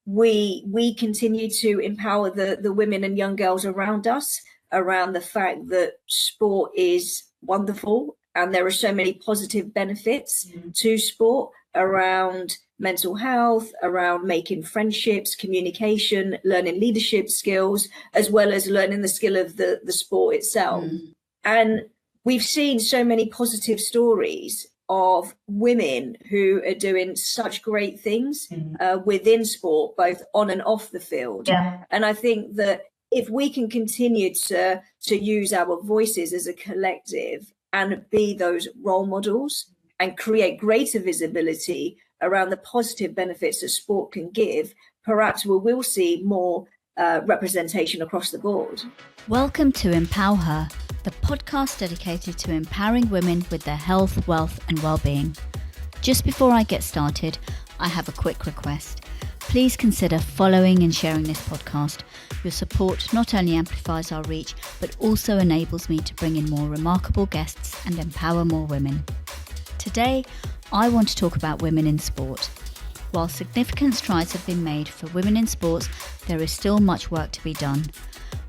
we continue to empower the women and young girls around us around the fact that sport is wonderful and there are so many positive benefits to sport around mental health, around making friendships, communication, learning leadership skills, as well as learning the skill of the sport itself. And we've seen so many positive stories of women who are doing such great things within sport, both on and off the field. And I think that if we can continue to use our voices as a collective and be those role models and create greater visibility around the positive benefits that sport can give, perhaps we will see more representation across the board. Welcome to Empower Her, the podcast dedicated to empowering women with their health, wealth and well-being. Just before I get started, I have a quick request. Please consider following and sharing this podcast. Your support not only amplifies our reach, but also enables me to bring in more remarkable guests and empower more women. Today, I want to talk about women in sport. While significant strides have been made for women in sports, there is still much work to be done.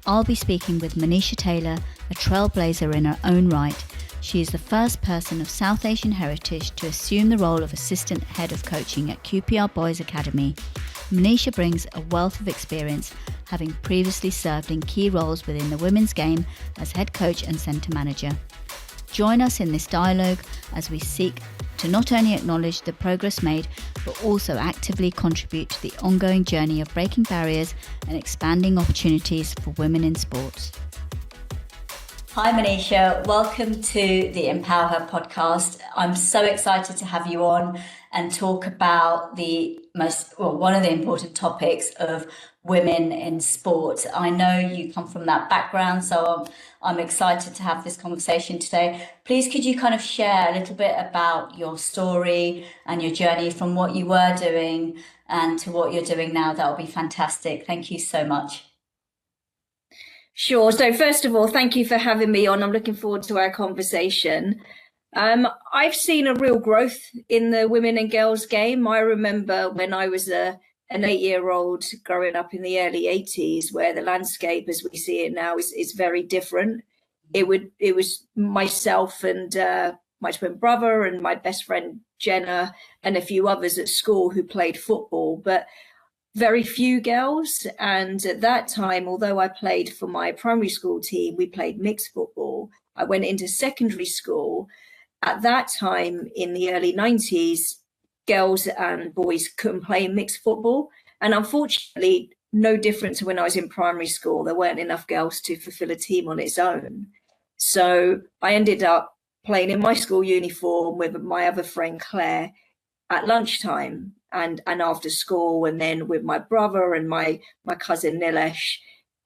I'll be speaking with Manisha Tailor, a trailblazer in her own right. She is the first person of South Asian heritage to assume the role of assistant head of coaching at QPR Boys Academy. Manisha brings a wealth of experience, having previously served in key roles within the women's game as head coach and centre manager. Join us in this dialogue as we seek to not only acknowledge the progress made, but also actively contribute to the ongoing journey of breaking barriers and expanding opportunities for women in sports. Hi Manisha, welcome to the Empower Her podcast. I'm so excited to have you on and talk about one of the important topics of women in sport. I know you come from that background, so I'm excited to have this conversation today. Please, could you kind of share a little bit about your story and your journey from what you were doing and to what you're doing now? That would be fantastic. Thank you so much. Sure. So first of all, thank you for having me on. I'm looking forward to our conversation. I've seen a real growth in the women and girls game. I remember when I was an 8-year-old growing up in the early 80s, where the landscape as we see it now is very different. It was myself and my twin brother and my best friend Jenna and a few others at school who played football, but very few girls. And at that time, although I played for my primary school team, we played mixed football. I went into secondary school. At that time in the early 90s, girls and boys couldn't play mixed football. And unfortunately, no different to when I was in primary school, there weren't enough girls to fulfill a team on its own. So I ended up playing in my school uniform with my other friend Claire at lunchtime and after school, and then with my brother and my cousin Nilesh,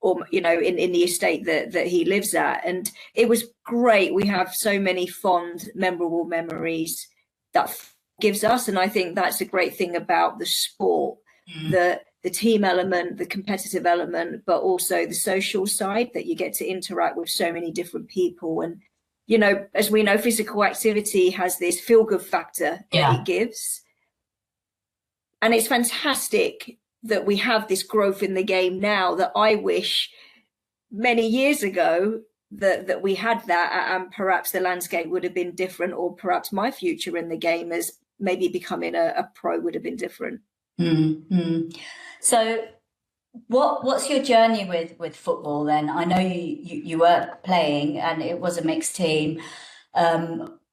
or in the estate that he lives at. And it was great. We have so many fond, memorable memories that gives us, and I think that's a great thing about the sport, the team element, the competitive element, but also the social side, that you get to interact with so many different people. And as we know, physical activity has this feel-good factor that it gives. And it's fantastic that we have this growth in the game now, that I wish many years ago that we had that, and perhaps the landscape would have been different, or perhaps my future in the game as maybe becoming a pro would have been different. Mm-hmm. So what's your journey with football then? I know you were playing and it was a mixed team.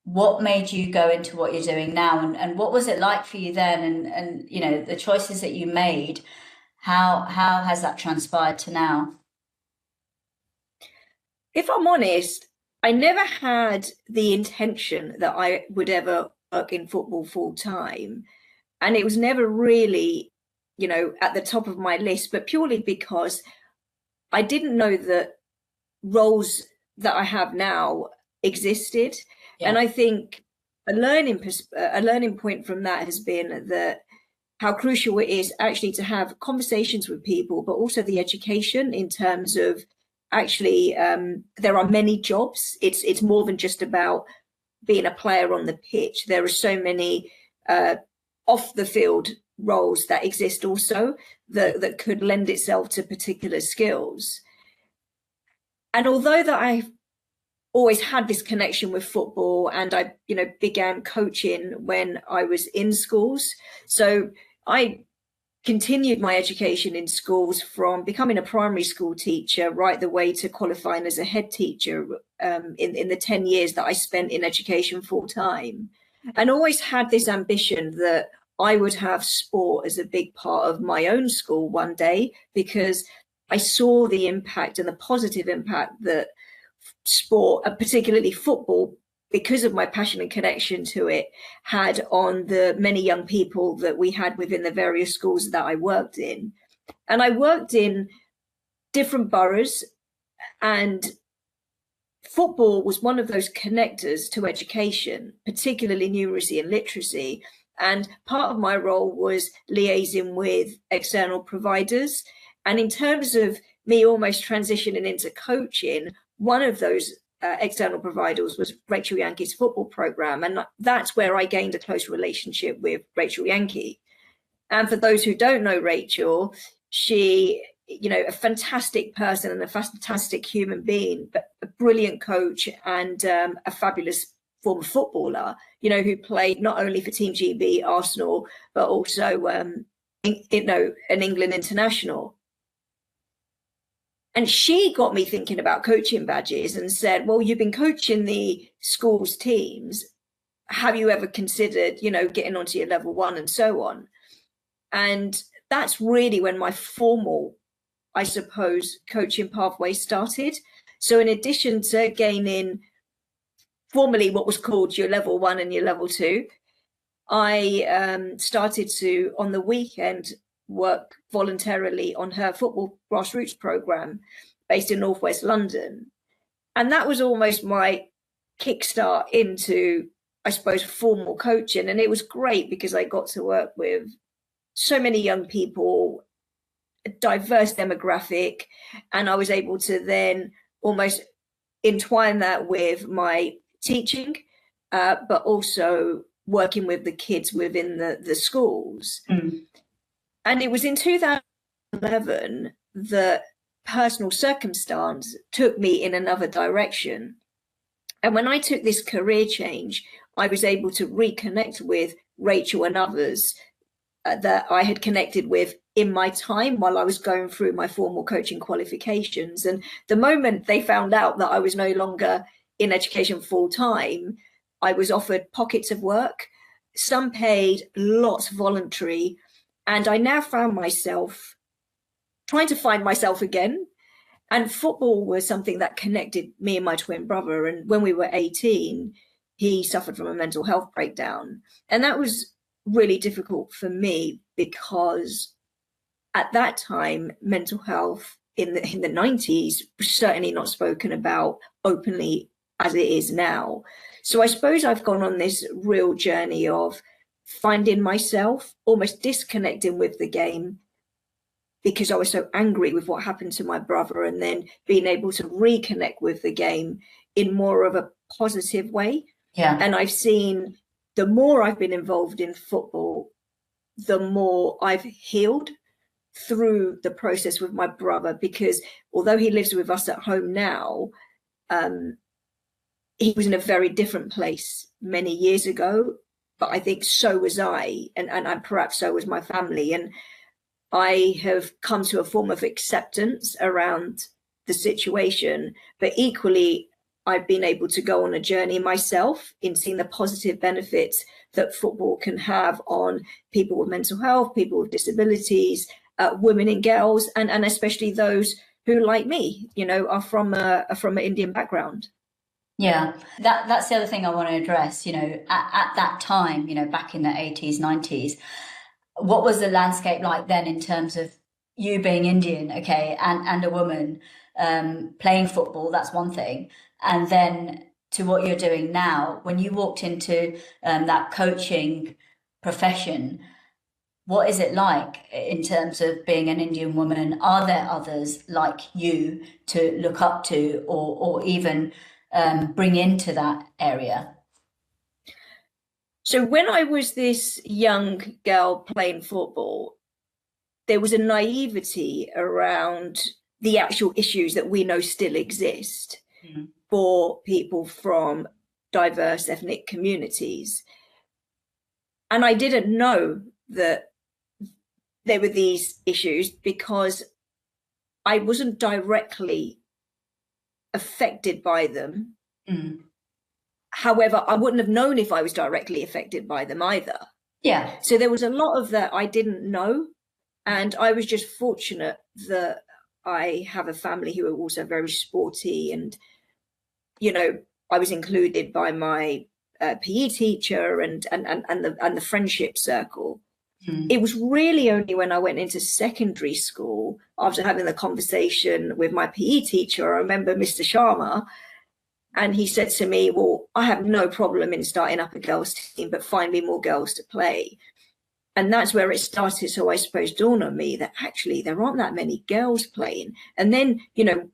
What made you go into what you're doing now, and what was it like for you then? And the choices that you made, how has that transpired to now? If I'm honest, I never had the intention that I would ever work in football full time. And it was never really, at the top of my list, but purely because I didn't know that roles that I have now existed. And I think a learning point from that has been that how crucial it is actually to have conversations with people, but also the education in terms of actually there are many jobs. It's more than just about being a player on the pitch. There are so many off the field roles that exist also that could lend itself to particular skills. And although that I've always had this connection with football, and I, began coaching when I was in schools. So I continued my education in schools from becoming a primary school teacher right the way to qualifying as a head teacher in the 10 years that I spent in education full time, and always had this ambition that I would have sport as a big part of my own school one day, because I saw the impact and the positive impact that sport, particularly football, because of my passion and connection to it, had on the many young people that we had within the various schools that I worked in. And I worked in different boroughs, and football was one of those connectors to education, particularly numeracy and literacy. And part of my role was liaising with external providers. And in terms of me almost transitioning into coaching, one of those external providers was Rachel Yankee's football program. And that's where I gained a close relationship with Rachel Yankee. And for those who don't know Rachel, she, a fantastic person and a fantastic human being, but a brilliant coach and a fabulous former footballer, who played not only for Team GB, Arsenal, but also, an England international. And she got me thinking about coaching badges and said, well, you've been coaching the schools teams. Have you ever considered, getting onto your level 1 and so on? And that's really when my formal, I suppose, coaching pathway started. So in addition to gaining formally what was called your level 1 and your level 2, I started to, on the weekend, work voluntarily on her football grassroots program based in Northwest London. And that was almost my kickstart into, I suppose, formal coaching. And it was great because I got to work with so many young people, a diverse demographic, and I was able to then almost entwine that with my teaching, but also working with the kids within the schools. Mm. And it was in 2011 that personal circumstance took me in another direction. And when I took this career change, I was able to reconnect with Rachel and others that I had connected with in my time while I was going through my formal coaching qualifications. And the moment they found out that I was no longer in education full time, I was offered pockets of work, some paid, lots voluntary. And I now found myself trying to find myself again. And football was something that connected me and my twin brother. And when we were 18, he suffered from a mental health breakdown. And that was really difficult for me because at that time, mental health in the 90s was certainly not spoken about openly as it is now. So I suppose I've gone on this real journey of finding myself, almost disconnecting with the game because I was so angry with what happened to my brother, and then being able to reconnect with the game in more of a positive way. Yeah. And I've seen the more I've been involved in football, the more I've healed through the process with my brother, because although he lives with us at home now, he was in a very different place many years ago. But I think so was I, and perhaps so was my family. And I have come to a form of acceptance around the situation. But equally, I've been able to go on a journey myself in seeing the positive benefits that football can have on people with mental health, people with disabilities, women and girls, and especially those who, like me, are from an Indian background. Yeah, that's the other thing I want to address. At that time, back in the 80s, 90s, what was the landscape like then in terms of you being Indian, okay, and a woman playing football? That's one thing. And then to what you're doing now, when you walked into that coaching profession, what is it like in terms of being an Indian woman? Are there others like you to look up to or even bring into that area? So when I was this young girl playing football, there was a naivety around the actual issues that we know still exist for people from diverse ethnic communities. And I didn't know that there were these issues because I wasn't directly affected by them. However, I wouldn't have known if I was directly affected by them either. Yeah. So there was a lot of that I didn't know. And I was just fortunate that I have a family who are also very sporty. And, you know, I was included by my PE teacher and the friendship circle. It was really only when I went into secondary school, after having the conversation with my PE teacher, I remember Mr. Sharma, and he said to me, well, I have no problem in starting up a girls' team, but find me more girls to play. And that's where it started. So I suppose dawned on me that actually there aren't that many girls playing. And then, you know,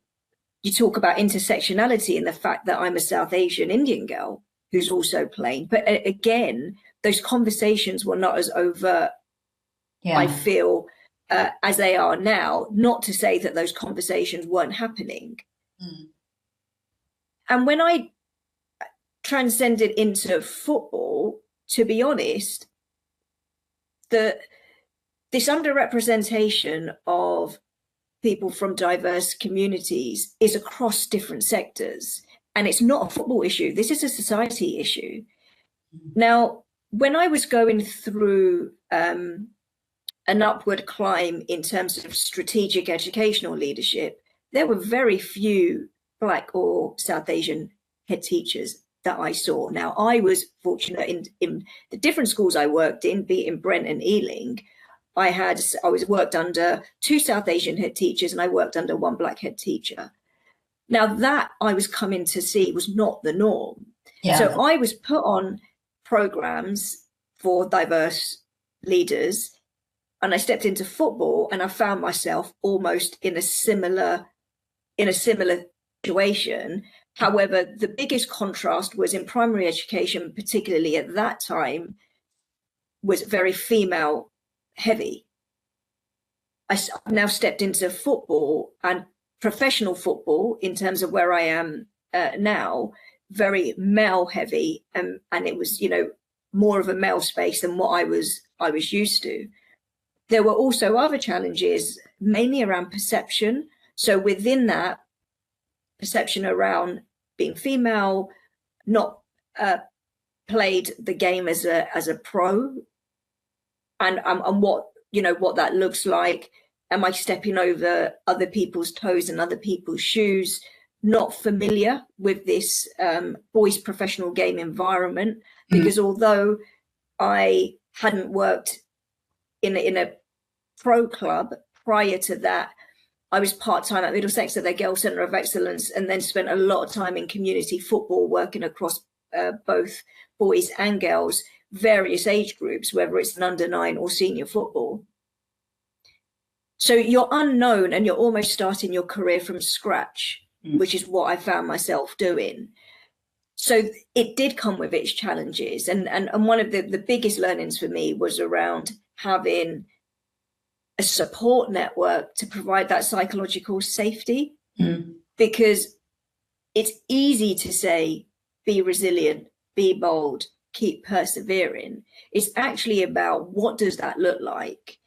you talk about intersectionality and the fact that I'm a South Asian Indian girl who's also playing. But again, those conversations were not as overt, I feel, as they are now. Not to say that those conversations weren't happening. And when I transcended into football, to be honest, this underrepresentation of people from diverse communities is across different sectors, and it's not a football issue. This is a society issue. Now, when I was going through an upward climb in terms of strategic educational leadership, there were very few Black or South Asian head teachers that I saw. Now, I was fortunate in the different schools I worked in, be it in Brent and Ealing, I worked under 2 South Asian head teachers and I worked under 1 Black head teacher. Now, that I was coming to see was not the norm. So I was put on programs for diverse leaders, and I stepped into football and I found myself almost in a similar situation. However, the biggest contrast was in primary education, particularly at that time, was very female heavy. I've now stepped into football, and professional football in terms of where I am now, very male heavy, and it was, you know, more of a male space than what I was used to. There were also other challenges, mainly around perception. So within that, perception around being female, not played the game as a pro, and what, you know, what that looks like. Am I stepping over other people's toes and other people's shoes? Not familiar with this boys' professional game environment, because although I hadn't worked in a pro club prior to that, I was part-time at Middlesex at their Girls Centre of Excellence, and then spent a lot of time in community football, working across both boys and girls, various age groups, whether it's an under-9 or senior football. So you're unknown and you're almost starting your career from scratch, which is what I found myself doing. So it did come with its challenges. And one of the biggest learnings for me was around having a support network to provide that psychological safety, because it's easy to say, be resilient, be bold, keep persevering. It's actually about what does that look like?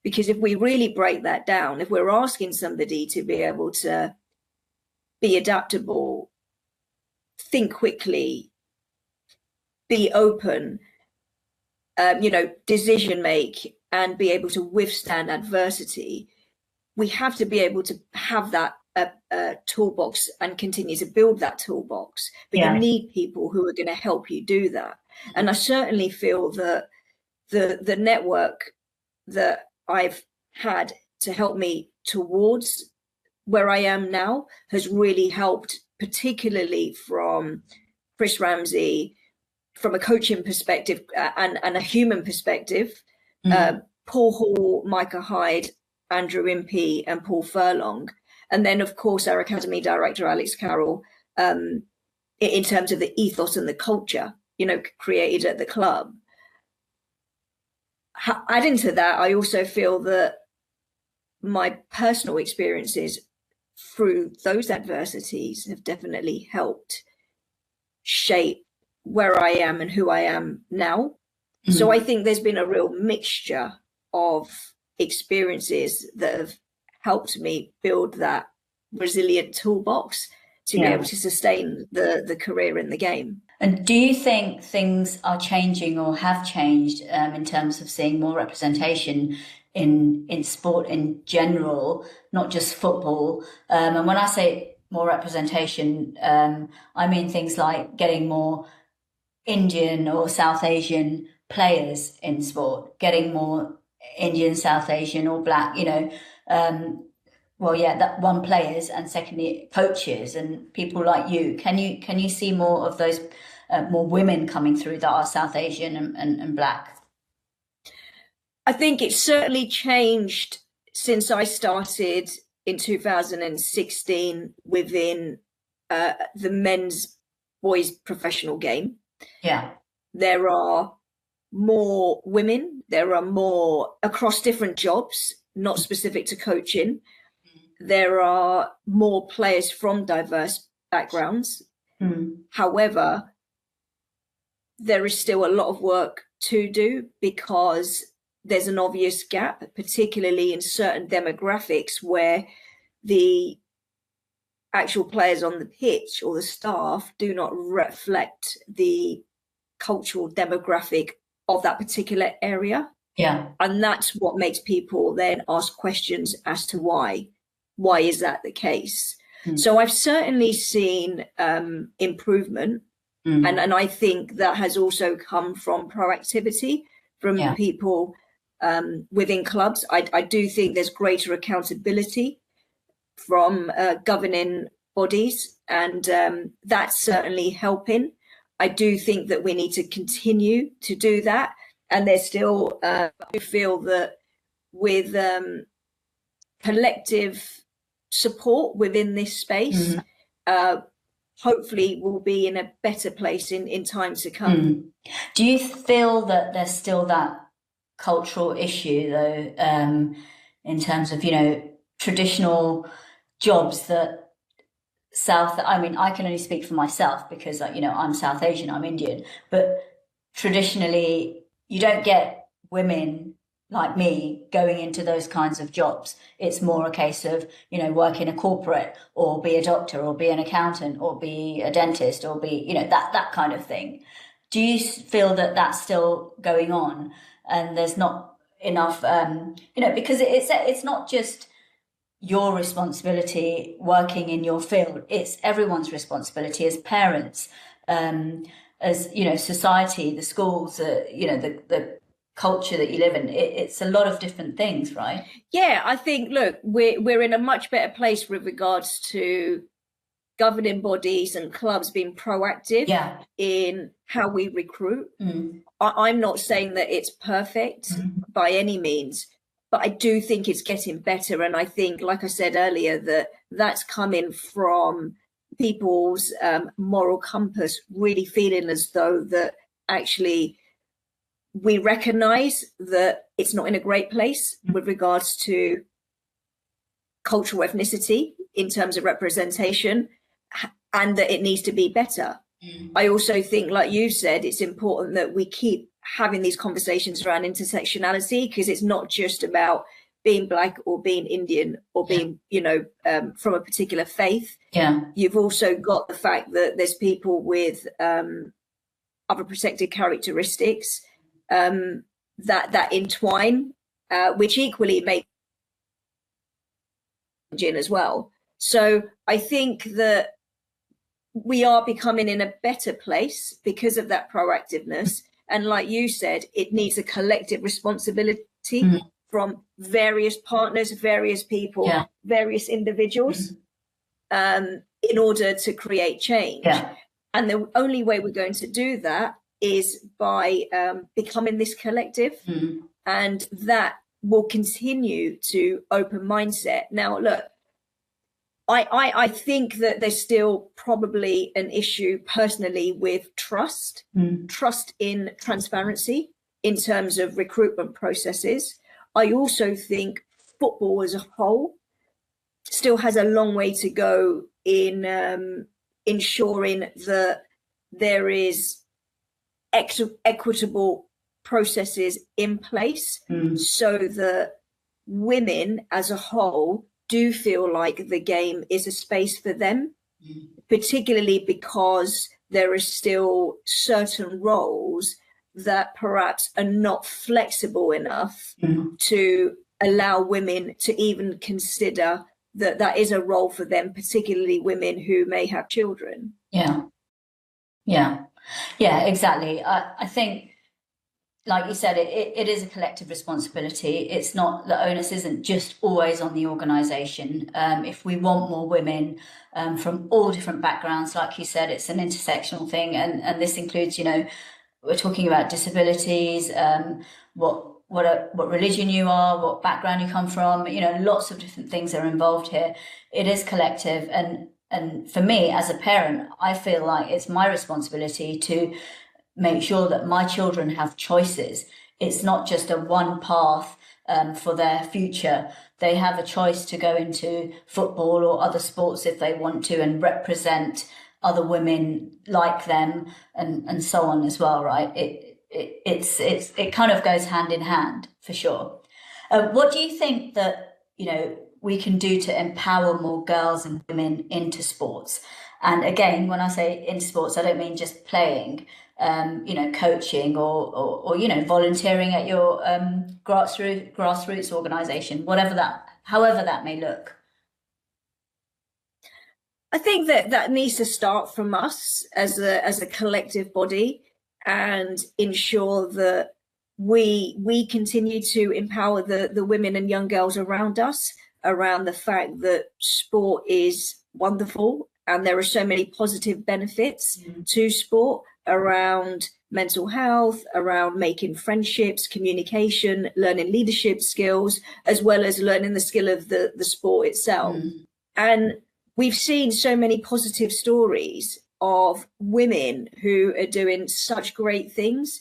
Because if we really break that down, if we're asking somebody to be able to be adaptable, think quickly, be open, you know, decision make, and be able to withstand adversity, we have to be able to have that toolbox and continue to build that toolbox. But you need people who are going to help you do that. And I certainly feel that the network that I've had to help me towards where I am now has really helped, particularly from Chris Ramsey, from a coaching perspective and a human perspective, Paul Hall, Micah Hyde, Andrew Impey and Paul Furlong. And then, of course, our Academy Director, Alex Carroll, in terms of the ethos and the culture created at the club. Adding to that, I also feel that my personal experiences through those adversities have definitely helped shape where I am and who I am now. So I think there's been a real mixture of experiences that have helped me build that resilient toolbox to be able to sustain the career in the game. And do you think things are changing or have changed in terms of seeing more representation in sport in general, not just football? And when I say more representation, I mean things like getting more Indian or South Asian players in sport, getting more Indian, South Asian or Black, that one, players, and secondly coaches and people like you. Can you see more of those more women coming through that are South Asian and Black? I think it's certainly changed since I started in 2016 within the men's boys professional game. Yeah. There are more women, there are more across different jobs, not specific to coaching. There are more players from diverse backgrounds. However, there is still a lot of work to do because there's an obvious gap, particularly in certain demographics where the actual players on the pitch or the staff do not reflect the cultural demographic of that particular area. Yeah. And that's what makes people then ask questions as to why is that the case? So I've certainly seen improvement. And I think that has also come from proactivity from people within clubs. I do think there's greater accountability from governing bodies, and that's certainly helping. I do think that we need to continue to do that. And there's still, I feel that with collective support within this space, hopefully we'll be in a better place in time to come. Do you feel that there's still that cultural issue though, in terms of, traditional jobs that I can only speak for myself because, I'm South Asian, I'm Indian, but traditionally you don't get women like me going into those kinds of jobs. It's more a case of, work in a corporate or be a doctor or be an accountant or be a dentist or be, that kind of thing. Do you feel that that's still going on and there's not enough, because it's not just your responsibility working in your field, it's everyone's responsibility as parents, as, society, the schools, the culture that you live in. It's a lot of different things, right? Yeah, I think, look, we're in a much better place with regards to governing bodies and clubs being proactive in how we recruit. I'm not saying that it's perfect by any means, but I do think it's getting better. And I think, like I said earlier, that's coming from people's moral compass really feeling as though that actually we recognize that it's not in a great place with regards to cultural ethnicity in terms of representation, and that it needs to be better. I also think, like you said, it's important that we keep having these conversations around intersectionality, because it's not just about being Black or being Indian or being, from a particular faith. You've also got the fact that there's people with other protected characteristics that entwine, which equally make as well. So I think that we are becoming in a better place because of that proactiveness. And like you said, it needs a collective responsibility from various partners, various people, various individuals, in order to create change. And the only way we're going to do that is by becoming this collective, and that will continue to open mindset. Now, look, I think that there's still probably an issue personally with trust in transparency in terms of recruitment processes. I also think football as a whole still has a long way to go in ensuring that there is equitable processes in place so that women as a whole do feel like the game is a space for them, particularly because there are still certain roles that perhaps are not flexible enough to allow women to even consider that that is a role for them, particularly women who may have children. Yeah, exactly. I think, like you said, it is a collective responsibility. It's not, the onus isn't just always on the organisation. If we want more women from all different backgrounds, like you said, it's an intersectional thing, and this includes, we're talking about disabilities, what religion you are, what background you come from, lots of different things are involved here. It is collective, and for me as a parent, I feel like it's my responsibility to make sure that my children have choices. It's not just a one path for their future. They have a choice to go into football or other sports if they want to, and represent other women like them, and so on as well, right? It kind of goes hand in hand for sure. What do you think that we can do to empower more girls and women into sports? And again, when I say into sports, I don't mean just playing, coaching or volunteering at your grassroots organisation, however that may look. I think that needs to start from us as a collective body, and ensure that we continue to empower the women and young girls around us, around the fact that sport is wonderful and there are so many positive benefits to sport, around mental health, around making friendships, communication, learning leadership skills, as well as learning the skill of the sport itself. And we've seen so many positive stories of women who are doing such great things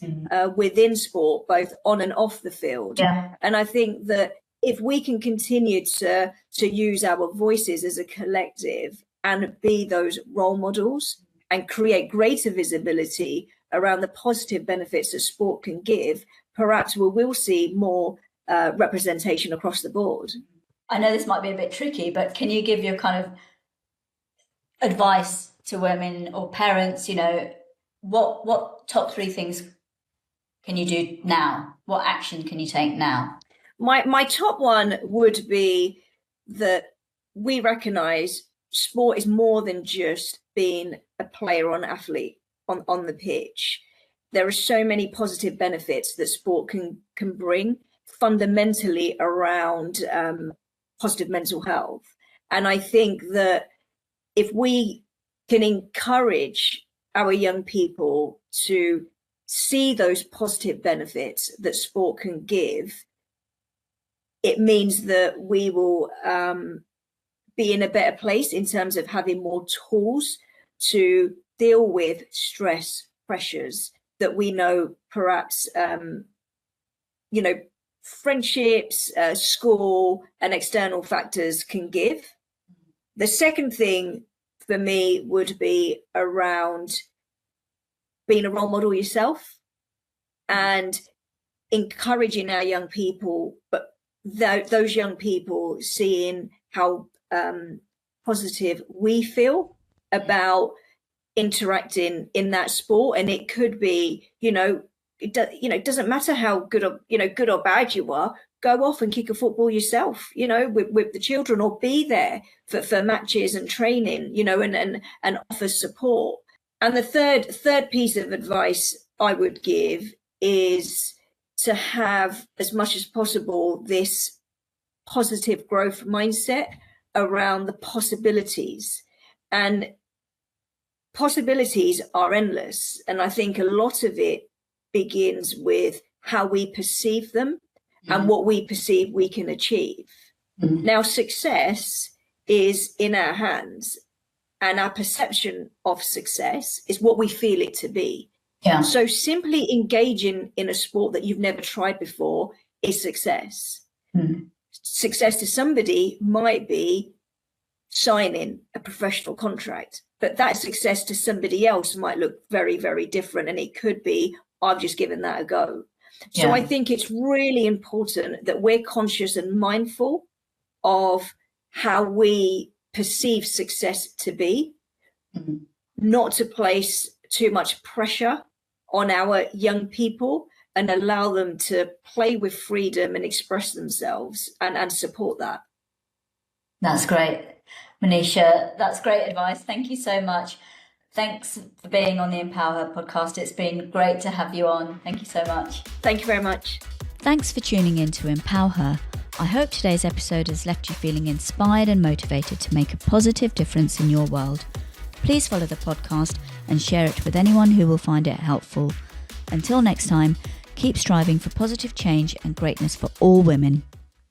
within sport, both on and off the field. And I think that if we can continue to use our voices as a collective and be those role models and create greater visibility around the positive benefits that sport can give, perhaps we will see more representation across the board. I know this might be a bit tricky, but can you give your kind of advice to women or parents? What top 3 things can you do now? What action can you take now? My top one would be that we recognise sport is more than just being a player or an athlete on the pitch. There are so many positive benefits that sport can bring, fundamentally around positive mental health. And I think that if we can encourage our young people to see those positive benefits that sport can give, it means that we will be in a better place in terms of having more tools to deal with stress pressures that we know perhaps friendships, school and external factors can give. The second thing for me would be around being a role model yourself and encouraging our young people, but those young people seeing how positive we feel about interacting in that sport. And it could be, it doesn't matter how good or bad you are. Go off and kick a football yourself, with the children, or be there for matches and training, and offer support. And the third piece of advice I would give is to have, as much as possible, this positive growth mindset around the possibilities. And possibilities are endless. And I think a lot of it begins with how we perceive them and what we perceive we can achieve. Now, success is in our hands, and our perception of success is what we feel it to be. Yeah. So simply engaging in a sport that you've never tried before is success. Success to somebody might be signing a professional contract, but that success to somebody else might look very, very different. And it could be, I've just given that a go. So I think it's really important that we're conscious and mindful of how we perceive success to be, not to place too much pressure on our young people, and allow them to play with freedom and express themselves, and support that. That's great. Manisha, that's great advice. Thank you so much. Thanks for being on the Empower Her podcast. It's been great to have you on. Thank you so much. Thank you very much. Thanks for tuning in to Empower Her. I hope today's episode has left you feeling inspired and motivated to make a positive difference in your world. Please follow the podcast and share it with anyone who will find it helpful. Until next time, keep striving for positive change and greatness for all women.